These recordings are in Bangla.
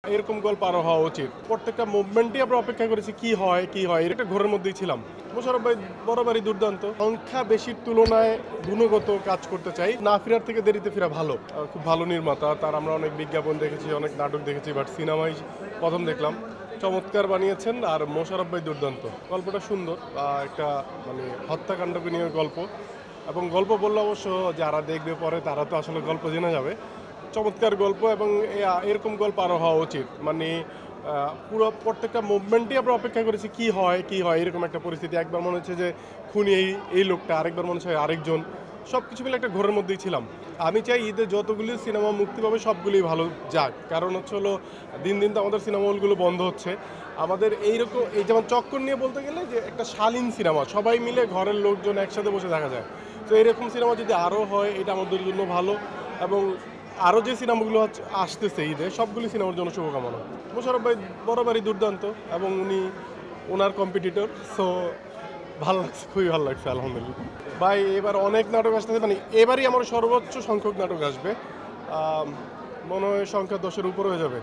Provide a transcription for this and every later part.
এরকম গল্প আরো হওয়া উচিত। প্রত্যেকটা মুভমেন্টই আমরা অপেক্ষা করেছি কি হয় কি হয়, এটা ঘোরের মধ্যেই ছিলাম। মোশাররফ ভাই বরাবরই দুর্দান্ত, সংখ্যা বেশির তুলনায় গুণগত কাজ করতে চাই। না ফেরার থেকে দেরিতে ফেরা ভালো। খুব ভালো নির্মাতা, তার আমরা অনেক বিজ্ঞাপন দেখেছি, অনেক নাটক দেখেছি, বাট সিনেমাই প্রথম দেখলাম। চমৎকার বানিয়েছেন, আর মোশাররফ ভাই দুর্দান্ত। গল্পটা সুন্দর, একটা মানে হত্যাকাণ্ডকে নিয়ে গল্প, এবং গল্প বললে অবশ্য যারা দেখবে পরে তারা তো আসলে গল্প জেনে যাবে। চমৎকার গল্প, এবং এরকম গল্প আরও হওয়া উচিত। মানে পুরো প্রত্যেকটা মুভমেন্টই আমরা অপেক্ষা করেছি কি হয় কি হয়, এরকম একটা পরিস্থিতি। একবার মনে হচ্ছে যে খুনি এই লোকটা, আরেকবার মনে হচ্ছে আরেকজন। সব কিছু মিলে একটা ঘোরের মধ্যেই ছিলাম। আমি চাই ঈদে যতগুলি সিনেমা মুক্তি পাবে সবগুলোই ভালো যাক, কারণ হচ্ছে হলো দিন দিন তো আমাদের সিনেমা হলগুলো বন্ধ হচ্ছে। আমাদের এইরকম এই যেমন চক্কর নিয়ে বলতে গেলে যে একটা শালীন সিনেমা, সবাই মিলে ঘরের লোকজন একসাথে বসে দেখা যায়। তো এরকম সিনেমা যদি আরও হয় এটা আমাদের জন্য ভালো, এবং আরও যে সিনেমাগুলো আসতেছে ঈদে সবগুলি সিনেমার জন্য শুভকামনা। মোশাররফ ভাই বরাবরই দুর্দান্ত, এবং উনি ওনার কম্পিটিটর, সো ভালো লাগছে, খুবই ভালো লাগছে আলহামদুলিল্লাহ। ভাই এবার অনেক নাটক আসতেছে, মানে এবারই আমার সর্বোচ্চ সংখ্যক নাটক আসবে। মনে হয় সংখ্যা 10-এর উপরে হয়ে যাবে।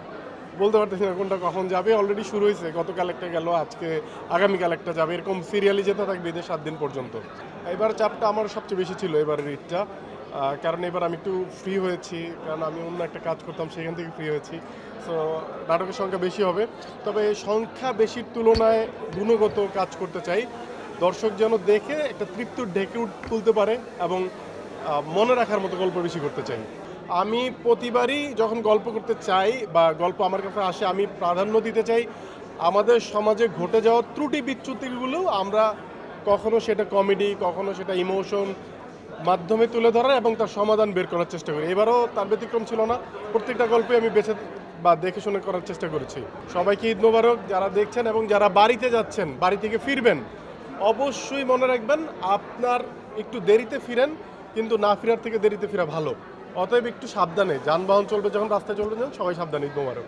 বলতে পারতেছি না কোনটা কখন যাবে, অলরেডি শুরু হয়েছে। গতকাল একটা গেল, আজকে আগামীকাল একটা যাবে, এরকম সিরিয়ালি যেতে থাকবে ঈদের 7 দিন পর্যন্ত। এবার চাপটা আমার সবচেয়ে বেশি ছিল এবারের ঈদটা, কারণ এবার আমি একটু ফ্রি হয়েছি, কারণ আমি অন্য একটা কাজ করতাম, সেখান থেকে ফ্রি হয়েছি। সো নাটকের সংখ্যা বেশি হবে, তবে সংখ্যা বেশির তুলনায় গুণগত কাজ করতে চাই। দর্শক যেন দেখে একটা তৃপ্তি ঢেকে তুলতে পারে, এবং মনে রাখার মতো গল্প বেশি করতে চাই। আমি প্রতিবারই যখন গল্প করতে চাই বা গল্প আমার কাছে আসে, আমি প্রাধান্য দিতে চাই আমাদের সমাজে ঘটে যাওয়া ত্রুটি বিচ্যুতিগুলো আমরা কখনো সেটা কমেডি, কখনো সেটা ইমোশন মাধ্যমে তুলে ধরার এবং তার সমাধান বের করার চেষ্টা করি। এবারও তার ব্যতিক্রম ছিল না। প্রত্যেকটা গল্পে আমি বেছে বা দেখে শুনে করার চেষ্টা করেছি। সবাইকে ঈদ মোবারক, যারা দেখছেন এবং যারা বাড়িতে যাচ্ছেন, বাড়ি থেকে ফিরবেন, অবশ্যই মনে রাখবেন আপনার একটু দেরিতে ফিরেন, কিন্তু না ফেরার থেকে দেরিতে ফেরা ভালো। অতএব একটু সাবধানে যানবাহন চলবে, যখন রাস্তায় চলবেন সবাই সাবধানে। ঈদ মোবারক।